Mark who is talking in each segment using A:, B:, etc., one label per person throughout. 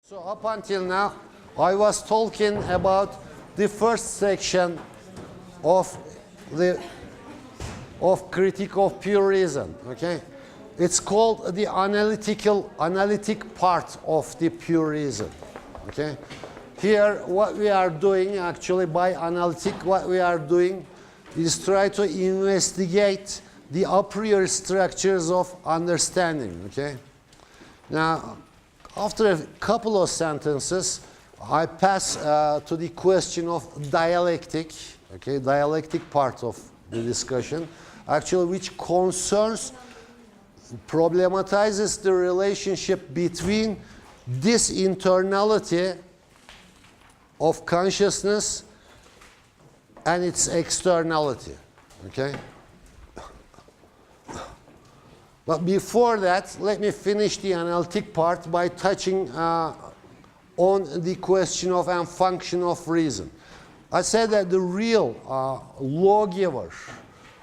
A: So up until now, I was talking about the first section of critique of pure reason. Okay, it's called the analytic part of the pure reason. Okay, here what we are doing actually by analytic, what we are doing is try to investigate the a priori structures of understanding. Okay, now after a couple of sentences, I pass to the question of dialectic, okay, dialectic part of the discussion, actually which concerns, problematizes the relationship between this internality of consciousness and its externality, okay? But before that, let me finish the analytic part by touching on the question of and function of reason. I said that the real lawgiver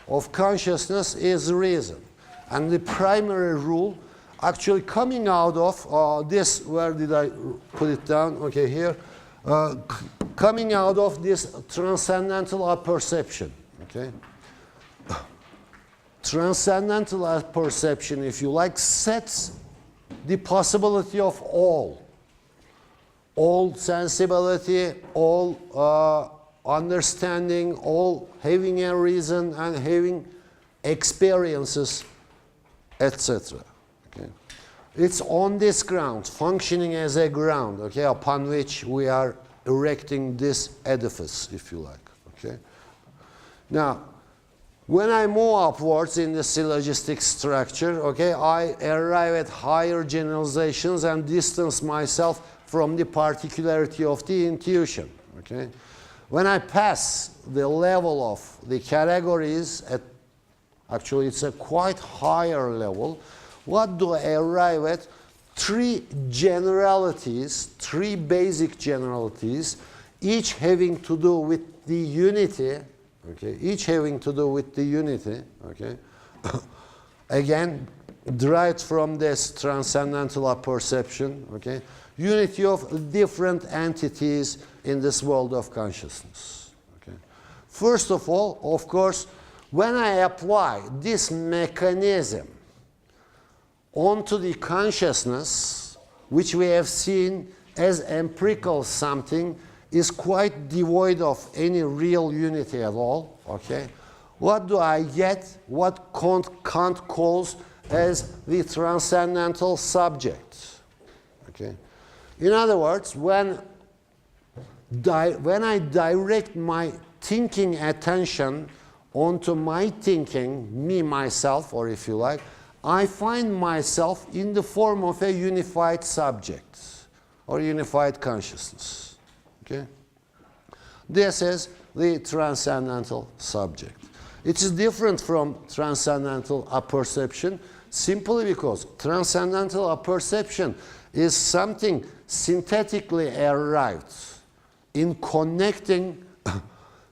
A: of consciousness is reason. And the primary rule actually coming out of this, where did I put it down? Okay, here. Coming out of this transcendental apperception, okay? Transcendental apperception, if you like, sets the possibility of all sensibility, all understanding, all having a reason and having experiences, etc. Okay. It's on this ground, functioning as a ground, okay, upon which we are erecting this edifice, if you like. Okay. Now, when I move upwards in the syllogistic structure, okay, I arrive at higher generalizations and distance myself from the particularity of the intuition. Okay? When I pass the level of the categories, actually it's a quite higher level, what do I arrive at? Three generalities, three basic generalities, each having to do with the unity. Okay, each having to do with the unity, okay, again, derived from this transcendental apperception, okay, unity of different entities in this world of consciousness. Okay. First of all, of course, when I apply this mechanism onto the consciousness, which we have seen as empirical something, is quite devoid of any real unity at all, okay? What do I get? What Kant calls as the transcendental subject, okay? In other words, when I direct my thinking attention onto my thinking, me, myself, or if you like, I find myself in the form of a unified subject or unified consciousness. Okay? This is the transcendental subject. It is different from transcendental apperception simply because transcendental apperception is something synthetically arrived in connecting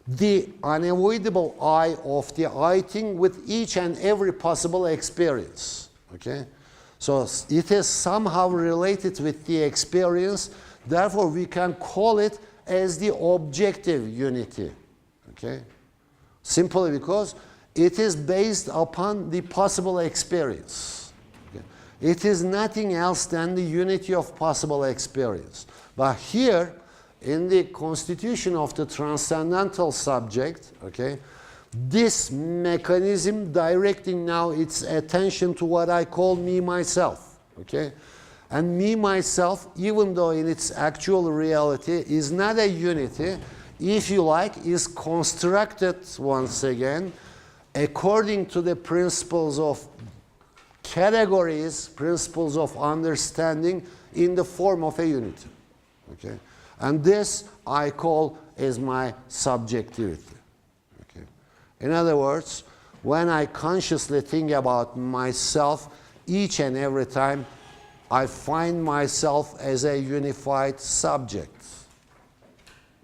A: the unavoidable I of the I thing with each and every possible experience. Okay? So it is somehow related with the experience. Therefore, we can call it as the objective unity, okay? Simply because it is based upon the possible experience. Okay? It is nothing else than the unity of possible experience. But here, in the constitution of the transcendental subject, okay, this mechanism directing now its attention to what I call me, myself, okay? And me, myself, even though in its actual reality is not a unity, if you like, is constructed once again according to the principles of categories, principles of understanding in the form of a unity. Okay? And this I call as my subjectivity. Okay? In other words, when I consciously think about myself each and every time, I find myself as a unified subject.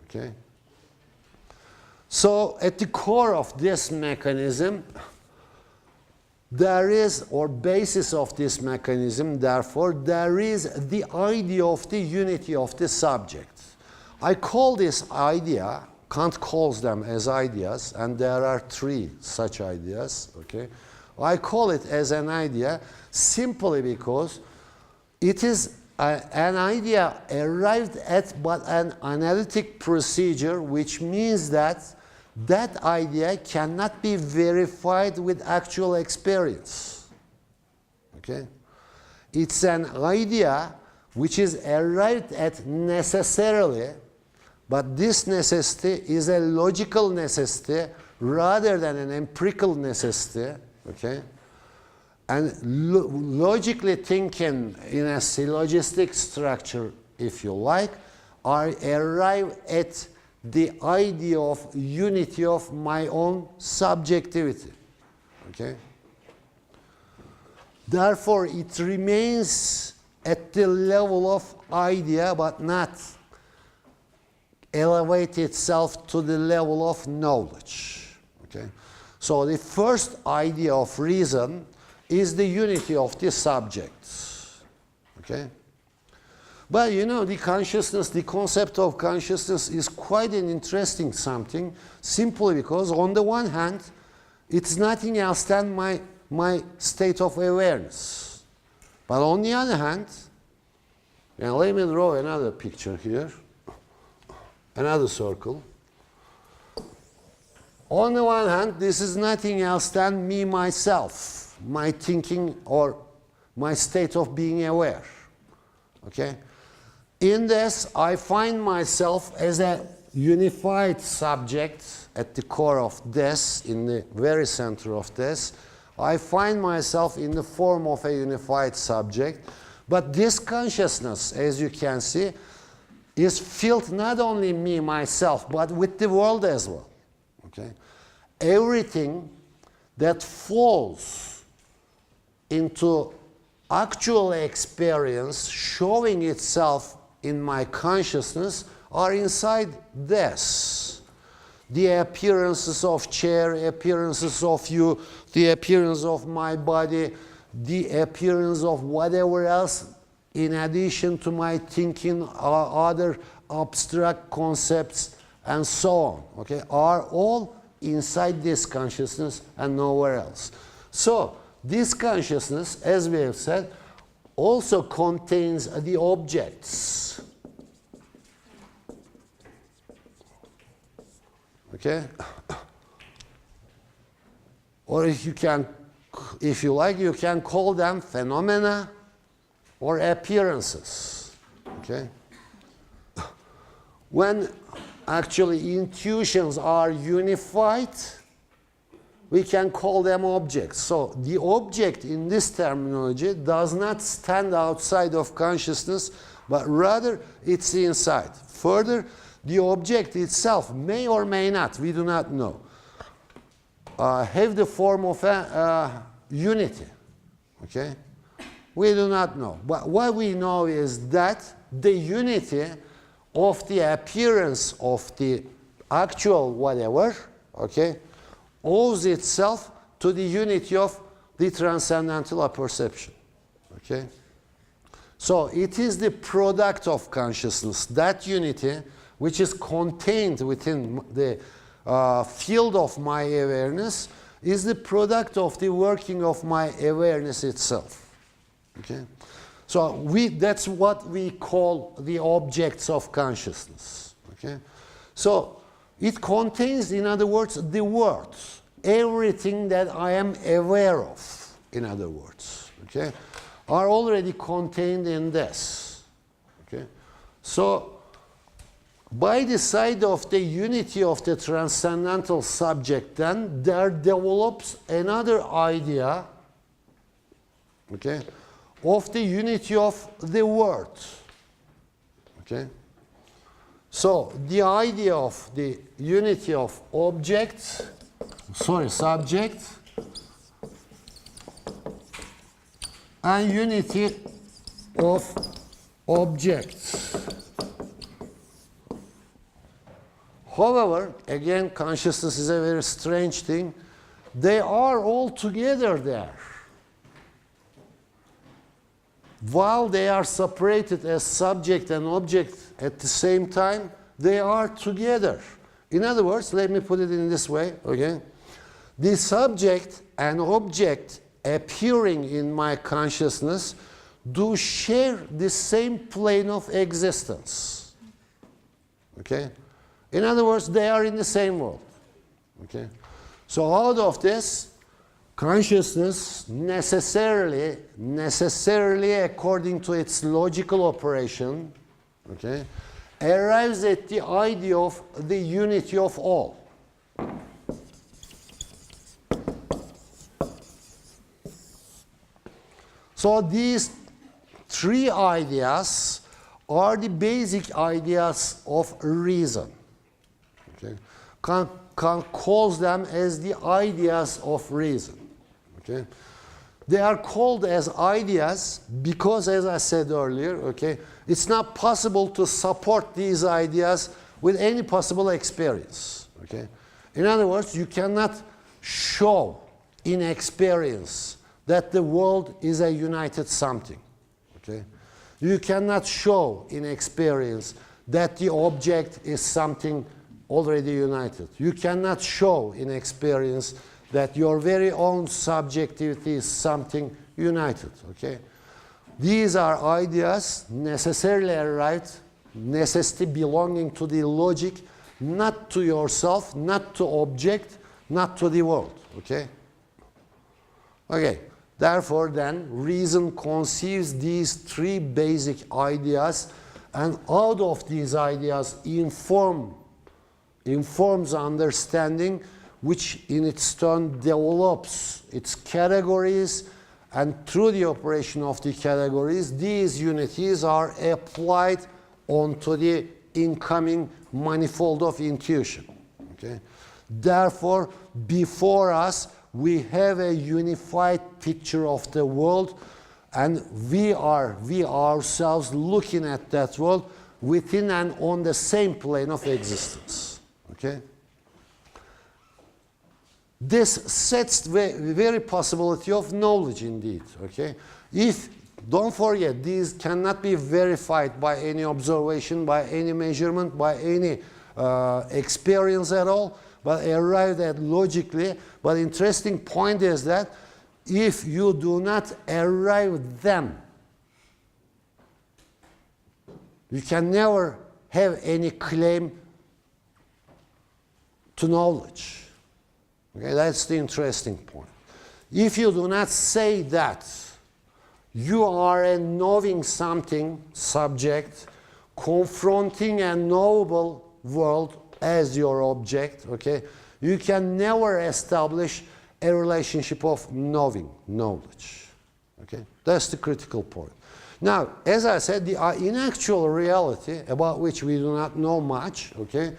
A: Okay? So at the core of this mechanism, there is, or basis of this mechanism, therefore, there is the idea of the unity of the subject. I call this idea, Kant calls them as ideas, and there are 3 such ideas, okay? I call it as an idea simply because it is an idea arrived at but an analytic procedure, which means that that idea cannot be verified with actual experience. Okay? It's an idea which is arrived at necessarily, but this necessity is a logical necessity rather than an empirical necessity. Okay? And logically thinking in a syllogistic structure, if you like, I arrive at the idea of unity of my own subjectivity. Okay? Therefore, it remains at the level of idea, but not elevate itself to the level of knowledge. Okay? So the first idea of reason is the unity of the subjects. Okay? But you know, the consciousness, the concept of consciousness is quite an interesting something, simply because on the one hand, it's nothing else than my state of awareness. But on the other hand, and let me draw another picture here, another circle. On the one hand, this is nothing else than me, myself, my thinking or my state of being aware. Okay? In this, I find myself as a unified subject at the core of this, in the very center of this. I find myself in the form of a unified subject. But this consciousness, as you can see, is filled not only me, myself, but with the world as well. Okay? Everything that falls into actual experience showing itself in my consciousness are inside this. The appearances of chair, appearances of you, the appearance of my body, the appearance of whatever else in addition to my thinking, other abstract concepts and so on, okay, are all inside this consciousness and nowhere else. So this consciousness, as we have said, also contains the objects. Okay? Or if you like, you can call them phenomena or appearances. Okay? When actually intuitions are unified, we can call them objects. So the object in this terminology does not stand outside of consciousness, but rather it's inside. Further, the object itself may or may not, we do not know, have the form of a unity. Okay? We do not know. But what we know is that the unity of the appearance of the actual whatever, okay, owes itself to the unity of the transcendental apperception. Okay? So it is the product of consciousness, that unity which is contained within the field of my awareness is the product of the working of my awareness itself. Okay? So that's what we call the objects of consciousness. Okay? So it contains, in other words, the words, everything that I am aware of, in other words, okay, are already contained in this. Okay? So by the side of the unity of the transcendental subject, then there develops another idea, okay, of the unity of the word. Okay? So the idea of the unity of subject and unity of objects. However, again, consciousness is a very strange thing. they are all together there. While they are separated as subject and object at the same time, they are together. In other words, let me put it in this way, okay? The subject and object appearing in my consciousness do share the same plane of existence. Okay? In other words, they are in the same world. Okay? So out of this, consciousness necessarily according to its logical operation, okay, arrives at the idea of the unity of all. So these three ideas are the basic ideas of reason. Okay? Kant calls them as the ideas of reason. Okay? They are called as ideas because, as I said earlier, okay, it's not possible to support these ideas with any possible experience. Okay? In other words, you cannot show in experience that the world is a united something. Okay? You cannot show in experience that the object is something already united. You cannot show in experience that your very own subjectivity is something united. Okay? These are ideas necessarily arrived, necessity belonging to the logic, not to yourself, not to object, not to the world. Okay? Okay. Therefore, then, reason conceives these three basic ideas, and out of these ideas informs understanding, which in its turn develops its categories, and through the operation of the categories, these unities are applied onto the incoming manifold of intuition. Okay? Therefore, before us, we have a unified picture of the world, and we ourselves looking at that world within and on the same plane of existence. Okay? This sets the very possibility of knowledge indeed. Okay? Don't forget, these cannot be verified by any observation, by any measurement, by any experience at all, but arrived at logically. But the interesting point is that if you do not arrive them, you can never have any claim to knowledge. Okay, that's the interesting point. If you do not say that you are a knowing something subject confronting a knowable world as your object, okay, you can never establish a relationship of knowing, knowledge. Okay, that's the critical point. Now, as I said, the in actual reality, about which we do not know much, okay,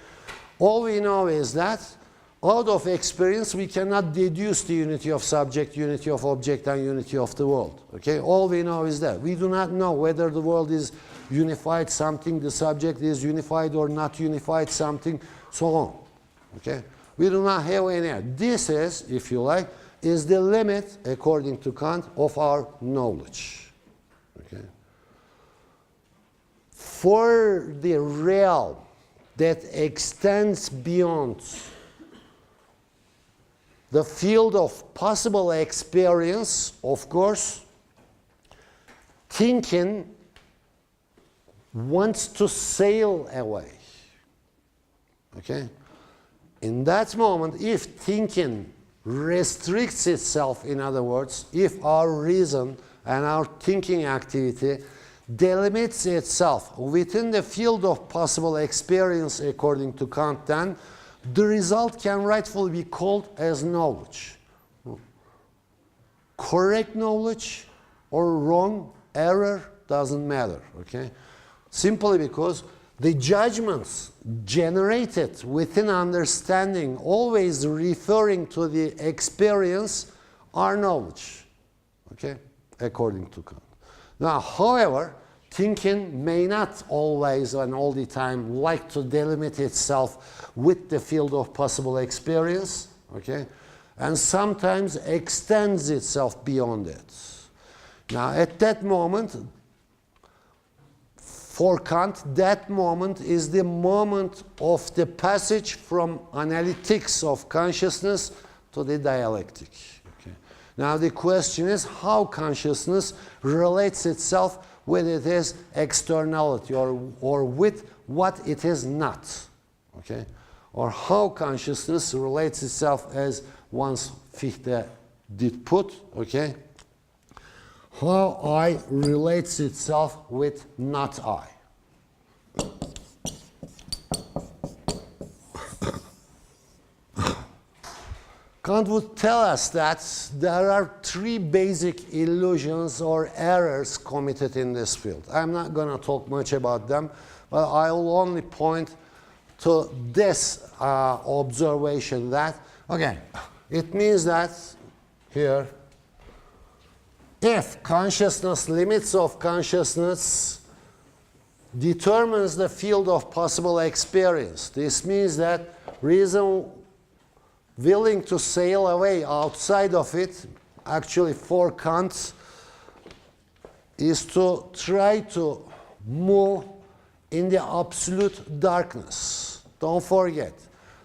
A: all we know is that out of experience we cannot deduce the unity of subject, unity of object, and unity of the world. Okay, all we know is that we do not know whether the world is unified something, the subject is unified or not unified something, so on. Okay, we do not have any. This is, if you like, is the limit, according to Kant, of our knowledge. Okay. For the realm that extends beyond the field of possible experience, of course, thinking wants to sail away. Okay? In that moment, if thinking restricts itself, in other words, if our reason and our thinking activity delimits itself within the field of possible experience, according to Kant, then the result can rightfully be called as knowledge. Correct knowledge or wrong, error, doesn't matter. Okay? Simply because the judgments generated within understanding, always referring to the experience, are knowledge. Okay? According to Kant. Now, however, thinking may not always and all the time like to delimit itself with the field of possible experience. Okay? and sometimes extends itself beyond it. Now, at that moment, for Kant, that moment is the moment of the passage from analytics of consciousness to the dialectic. Okay. Now, the question is how consciousness relates itself with its externality or with what it is not. Okay? Or how consciousness relates itself, as once Fichte did put, okay? How I relates itself with not I. Kant would tell us that there are three basic illusions or errors committed in this field. I'm not going to talk much about them, but I will only point to this observation that, okay, it means that here, if consciousness, limits of consciousness determines the field of possible experience, this means that reason willing to sail away outside of it, actually for Kant, is to try to move in the absolute darkness. Don't forget,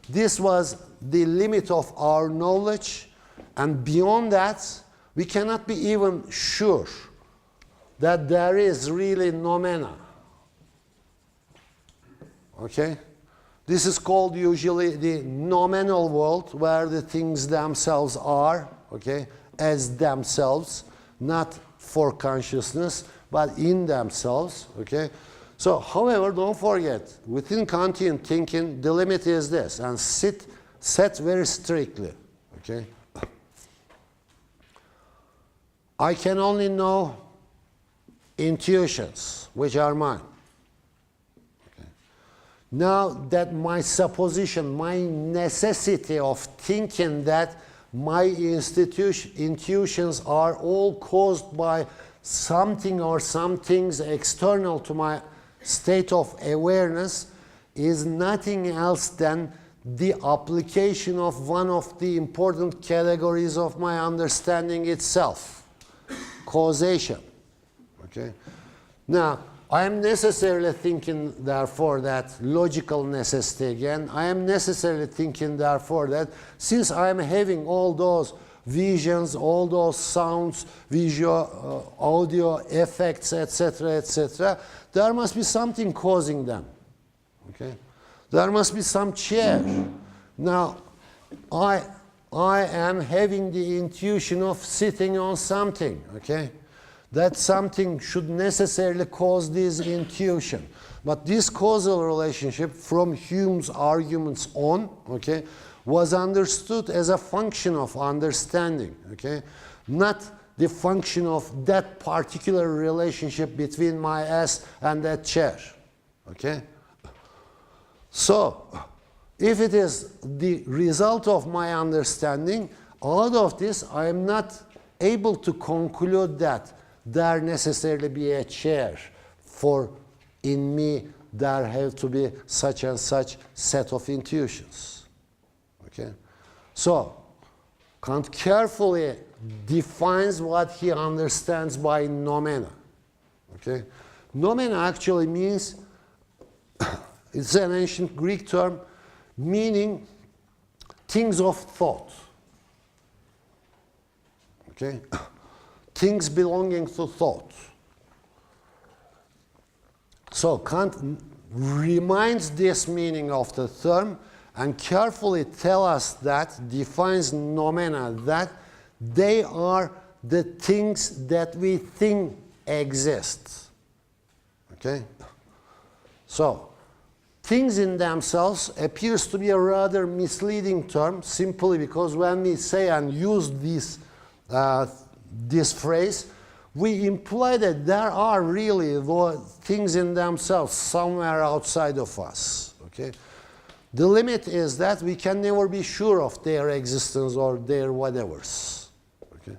A: this was the limit of our knowledge, and beyond that, we cannot be even sure that there is really noumena. Okay? This is called usually the noumenal world, where the things themselves are, okay, as themselves, not for consciousness, but in themselves, okay? So, however, don't forget, within Kantian thinking, the limit is this, and set very strictly, okay? I can only know intuitions, which are mine. Okay. Now that my supposition, my necessity of thinking that my intuitions are all caused by something or some things external to my state of awareness is nothing else than the application of one of the important categories of my understanding itself. Causation. Okay? Now, I am necessarily thinking, therefore, that logical necessity again. I am necessarily thinking, therefore, that since I am having all those visions, all those sounds, visual, audio effects, etc., there must be something causing them. Okay? There must be some chair. Now, I am having the intuition of sitting on something, okay? That something should necessarily cause this intuition. But this causal relationship from Hume's arguments on, okay, was understood as a function of understanding, okay? Not the function of that particular relationship between my ass and that chair, okay? So, if it is the result of my understanding, out of this I am not able to conclude that there necessarily be a chair, for in me there have to be such and such set of intuitions. Okay? So, Kant carefully defines what he understands by noumena. Okay? Noumena actually means, it's an ancient Greek term, meaning things of thought. Okay? Things belonging to thought. So Kant reminds this meaning of the term and carefully tells us that, defines noumena, that they are the things that we think exist. Okay? So, things in themselves appears to be a rather misleading term, simply because when we say and use this phrase, we imply that there are really things in themselves somewhere outside of us. Okay? The limit is that we can never be sure of their existence or their whatevers. Okay?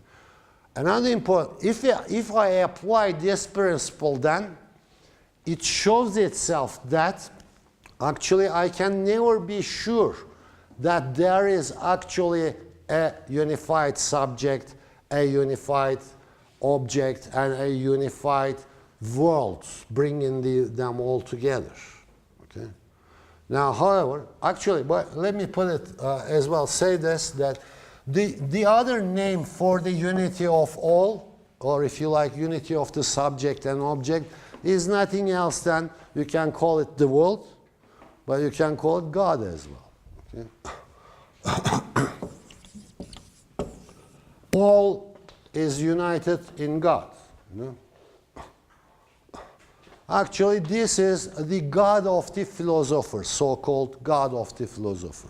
A: Another important, if I apply this principle, then it shows itself that actually I can never be sure that there is actually a unified subject, a unified object, and a unified world, bringing them all together. Okay. Now, however, actually, but let me put it as well, say this, that the other name for the unity of all, or if you like, unity of the subject and object, is nothing else than, you can call it the world, but you can call it God as well. Okay? All is united in God. You know? Actually, this is the God of the philosopher, so-called God of the philosopher.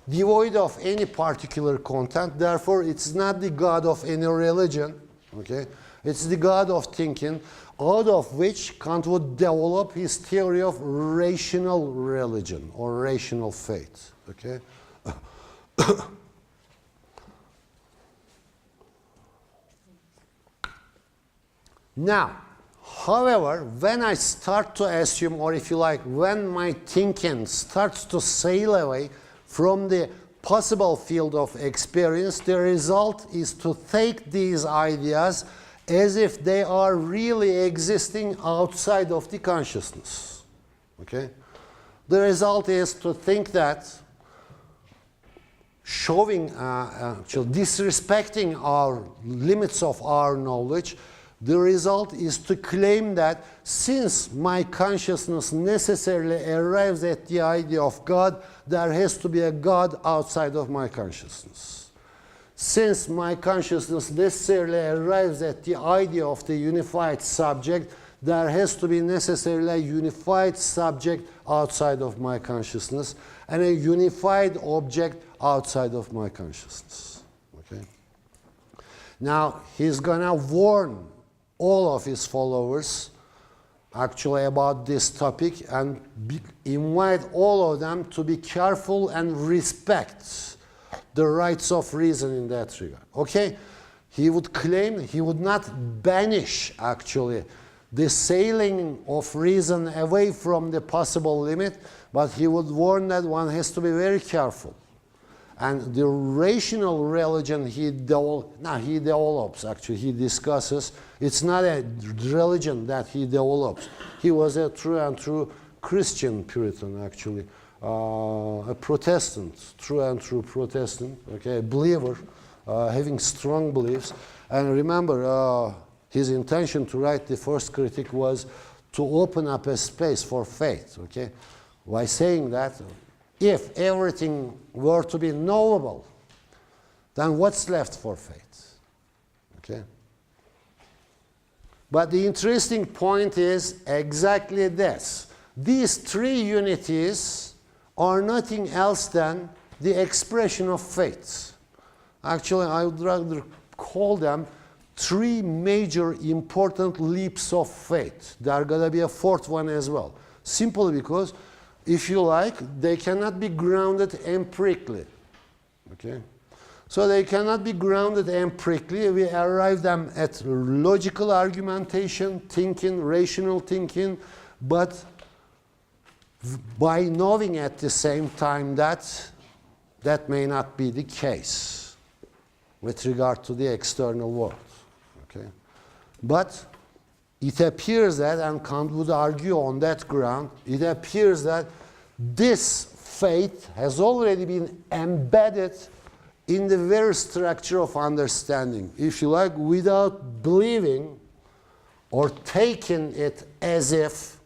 A: Devoid of any particular content, therefore it's not the God of any religion, okay? It's the God of thinking, out of which Kant would develop his theory of rational religion or rational faith, okay? Now, however, when I start to assume, or if you like, when my thinking starts to sail away from the possible field of experience, the result is to take these ideas as if they are really existing outside of the consciousness. Okay? The result is to think that showing, disrespecting our limits of our knowledge, the result is to claim that since my consciousness necessarily arrives at the idea of God, there has to be a God outside of my consciousness. Since my consciousness necessarily arrives at the idea of the unified subject, there has to be necessarily a unified subject outside of my consciousness and a unified object outside of my consciousness. Okay? Now, he's gonna warn all of his followers actually about this topic and invite all of them to be careful and respect the rights of reason in that regard. Okay? He would claim, he would not banish actually the sailing of reason away from the possible limit, but he would warn that one has to be very careful. And the rational religion he develops, actually, he discusses, it's not a religion that he develops. He was a true and true Christian Puritan, actually, a Protestant, true and true Protestant, okay, a believer, having strong beliefs. And remember, his intention to write the first critique was to open up a space for faith, okay, by saying that if everything were to be knowable, then what's left for faith? Okay? But the interesting point is exactly this. These three unities are nothing else than the expression of faith. Actually, I would rather call them three major important leaps of faith. There are going to be a fourth one as well. Simply because, if you like, they cannot be grounded empirically. Okay? So they cannot be grounded empirically. We arrive them at logical argumentation, thinking, rational thinking, but by knowing at the same time that that may not be the case with regard to the external world. Okay? But it appears that, and Kant would argue on that ground, it appears that this faith has already been embedded in the very structure of understanding, if you like, without believing or taking it as if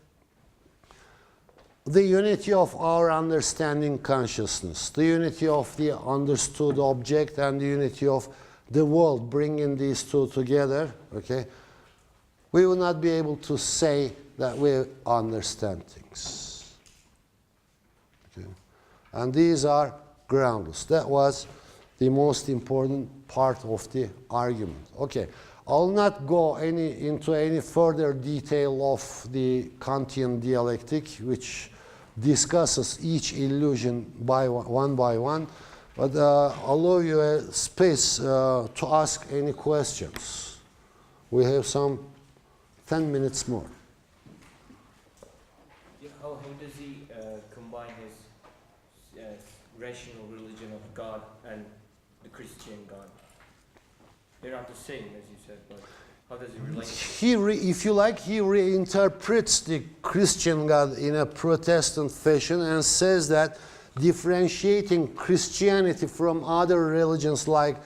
A: the unity of our understanding consciousness, the unity of the understood object and the unity of the world, bringing these two together, okay, we will not be able to say that we understand things. Okay? And these are groundless. That was the most important part of the argument. Okay, I'll not go into any further detail of the Kantian dialectic, which discusses each illusion one by one, but I'll allow you a space to ask any questions. We have some 10 minutes more.
B: Yeah, how does he combine his rational religion of God and the Christian God? They're not the same, as you said, but how does it relate?
A: If you like, he reinterprets the Christian God in a Protestant fashion and says that differentiating Christianity from other religions like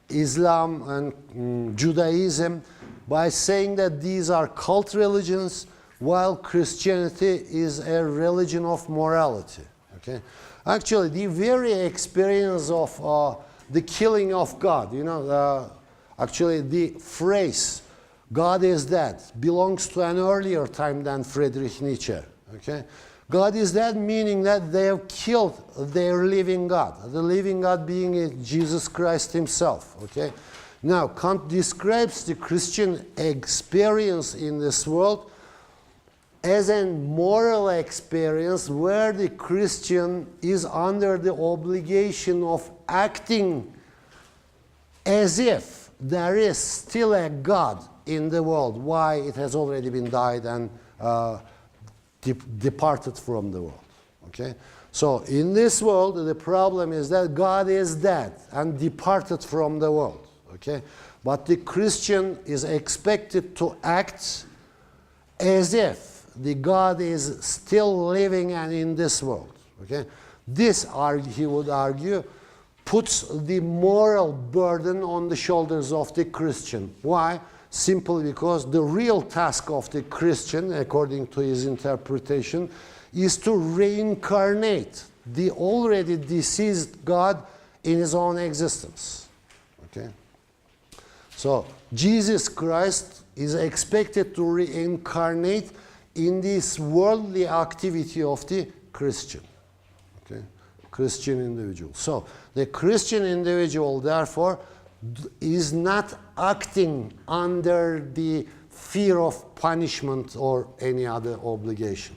A: Islam and Judaism by saying that these are cult religions while Christianity is a religion of morality. Okay? Actually, the very experience of the killing of God, you know, actually the phrase God is dead belongs to an earlier time than Friedrich Nietzsche. Okay? God is dead meaning that they have killed their living God, the living God being Jesus Christ himself. Okay? Now, Kant describes the Christian experience in this world as a moral experience where the Christian is under the obligation of acting as if there is still a God in the world. Why? It has already been died and departed from the world. Okay? So in this world, the problem is that God is dead and departed from the world. Okay? But the Christian is expected to act as if the God is still living and in this world. Okay? This, he would argue, puts the moral burden on the shoulders of the Christian. Why? Simply because the real task of the Christian, according to his interpretation, is to reincarnate the already deceased God in his own existence. Okay? So Jesus Christ is expected to reincarnate in this worldly activity of the Christian. Okay? Christian individual. So the Christian individual, therefore, is not acting under the fear of punishment or any other obligation.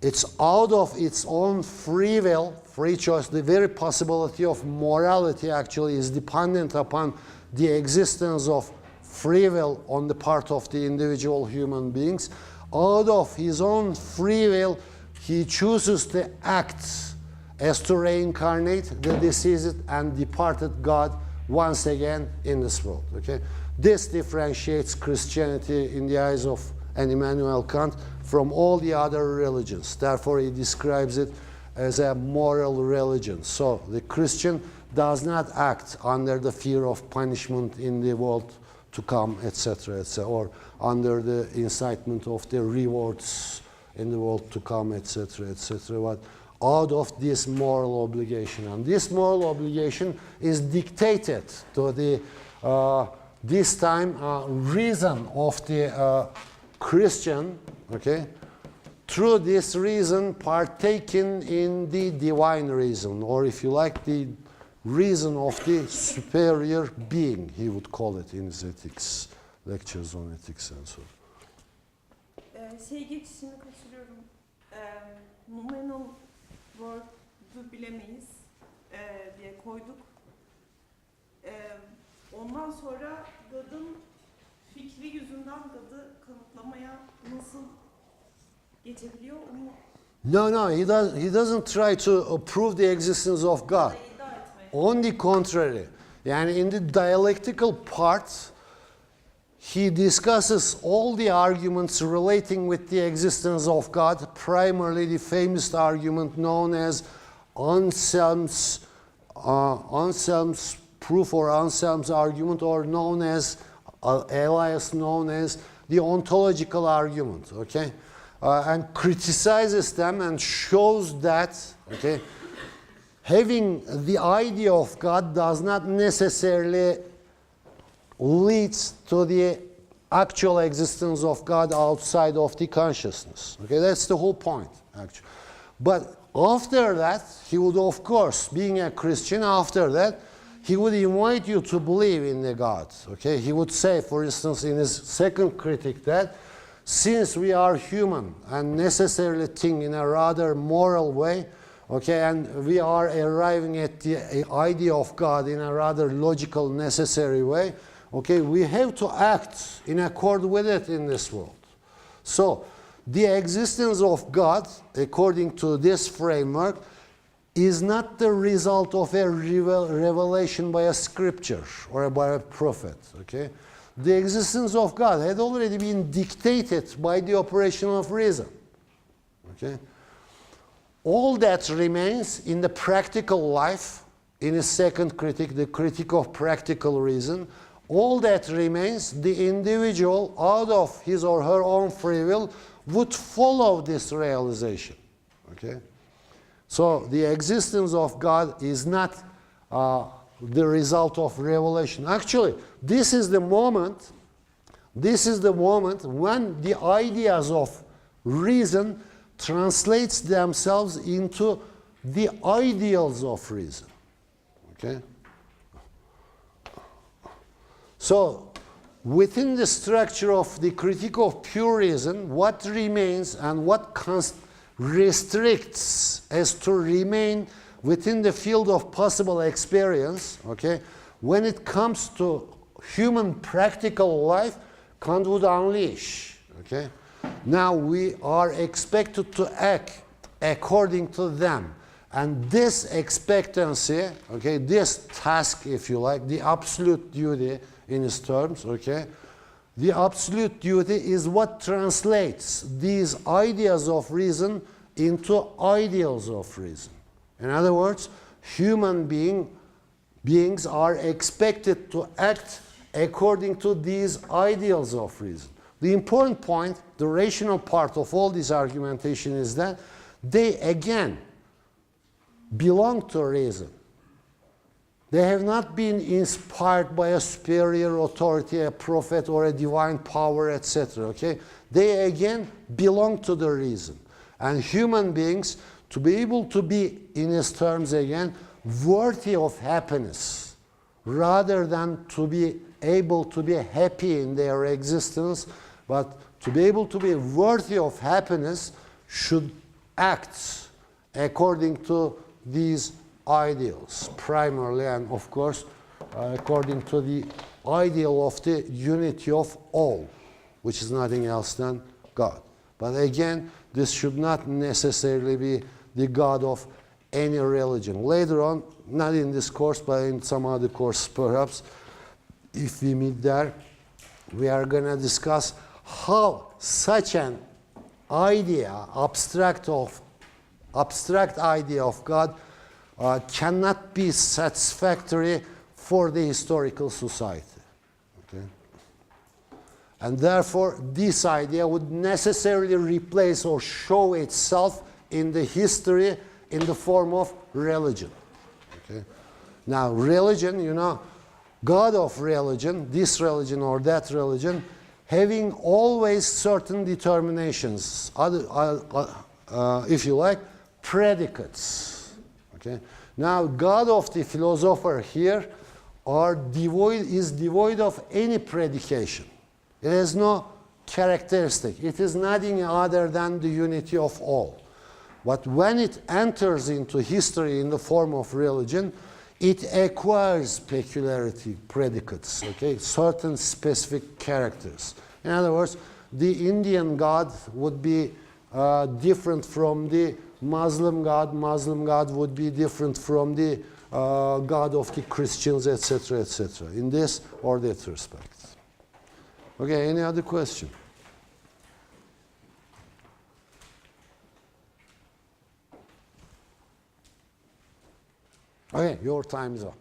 A: It's out of its own free will, free choice. The very possibility of morality actually is dependent upon the existence of free will on the part of the individual human beings. Out of his own free will, he chooses to act as to reincarnate the deceased and departed God once again in this world. Okay? This differentiates Christianity in the eyes of Immanuel Kant from all the other religions. Therefore, he describes it as a moral religion. So the Christian does not act under the fear of punishment in the world to come, etc., etc., or under the incitement of the rewards in the world to come, etc., etc., but out of this moral obligation. And this moral obligation is dictated to the, this time, reason of the Christian, okay, through this reason partaking in the divine reason, or if you like, the reason of the superior being, he would call it in his ethics, lectures on ethics and so on.
C: Şey geçişini kaçırıyorum. Nominal word'u bilemeyiz diye koyduk. Ondan sonra God'un fikri yüzünden God'u kanıtlamaya nasıl geçebiliyor onu?
A: No, he doesn't try to prove the existence of God. On the contrary, yani in the dialectical part, he discusses all the arguments relating with the existence of God, primarily the famous argument known as Anselm's proof or Anselm's argument, or known as, alias known as the ontological argument, okay? And criticizes them and shows that, okay, having the idea of God does not necessarily leads to the actual existence of God outside of the consciousness. Okay, that's the whole point, actually. But after that, he would, of course, being a Christian, after that, he would invite you to believe in the God. Okay, he would say, for instance, in his second critique, that since we are human and necessarily think in a rather moral way, okay, and we are arriving at the idea of God in a rather logical, necessary way, okay, we have to act in accord with it in this world. So, the existence of God, according to this framework, is not the result of a revelation by a scripture or by a prophet. Okay? The existence of God had already been dictated by the operation of reason. Okay? All that remains in the practical life, in a second critique, the critique of practical reason, all that remains, the individual, out of his or her own free will, would follow this realization. Okay? So the existence of God is not the result of revelation. Actually, this is the moment when the ideas of reason translates themselves into the ideals of reason. Okay? So, within the structure of the critique of pure reason, what remains and what restricts as to remain within the field of possible experience, okay, when it comes to human practical life, Kant would unleash. Okay? Now we are expected to act according to them. And this expectancy, okay, this task, if you like, the absolute duty in its terms, okay, the absolute duty is what translates these ideas of reason into ideals of reason. In other words, human beings are expected to act according to these ideals of reason. The important point, the rational part of all this argumentation is that they again belong to reason. They have not been inspired by a superior authority, a prophet or a divine power, etc. Okay? They again belong to the reason. And human beings, to be able to be, in his terms again, worthy of happiness, rather than to be able to be happy in their existence, but to be able to be worthy of happiness, should act according to these ideals, primarily, and of course, according to the ideal of the unity of all, which is nothing else than God. But again, this should not necessarily be the God of any religion. Later on, not in this course, but in some other course perhaps, if we meet there, we are going to discuss how such an idea, abstract idea of God, cannot be satisfactory for the historical society. Okay? And therefore, this idea would necessarily replace or show itself in the history in the form of religion. Okay? Now, religion, you know, God of religion, this religion or that religion, having always certain determinations, if you like, predicates. Okay? Now, God of the philosopher here is devoid of any predication. It has no characteristic. It is nothing other than the unity of all. But when it enters into history in the form of religion, it acquires peculiarity, predicates, okay, certain specific characters. In other words, the Indian God would be different from the Muslim God would be different from the God of the Christians, etc., etc., in this or that respect. Okay, any other question? Okay, your time is up.